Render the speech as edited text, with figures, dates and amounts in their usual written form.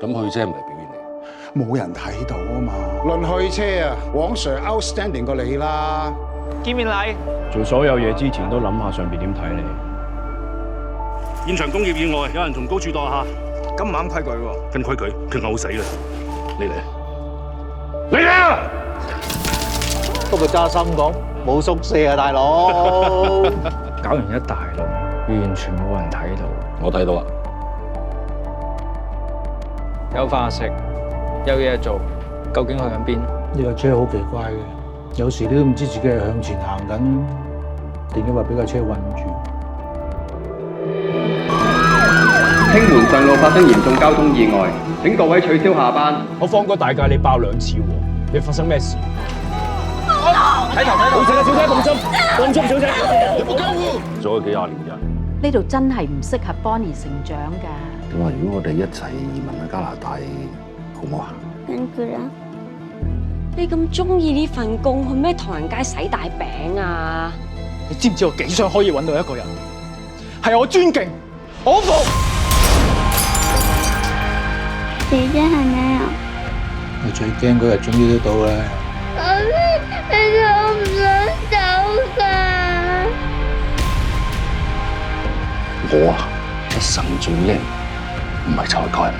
咁去車唔係表演嚟，冇人睇到啊嘛。論去車啊，黃 Sir outstanding 過你啦。見面禮，做所有嘢之前都諗下上邊點睇你。現場工業意外，有人從高處墮下，咁唔啱規矩喎。跟規矩，佢嘔死啦！你嚟，你嚟啊！不過揸心講，冇宿舍啊，大佬。搞完一大輪，完全冇人睇到。我睇到啦。有飯食，有嘢做，究竟去緊邊？呢架車好奇怪嘅，有時你都唔知自己係向前行緊，定抑或俾架車困住。興門上路發生嚴重交通意外，請各位取消下班。我放過大假，你爆2次喎，你發生咩事？睇頭，小姐，放心，小姐，有冇救護？做咗幾廿年人。呢度真係唔適合 Bonnie 成長㗎。咁啊，如果我哋一齊移民去加拿大，好唔好啊？跟住啦。你咁中意呢份工，去咩唐人街洗大餅啊？你知唔知我幾想可以揾到一個人，係我尊敬、我服。姐姐係咩啊？我最驚嗰日終於都到啦。其實我唔想走㗎。我啊，一生最叻唔係就係救人。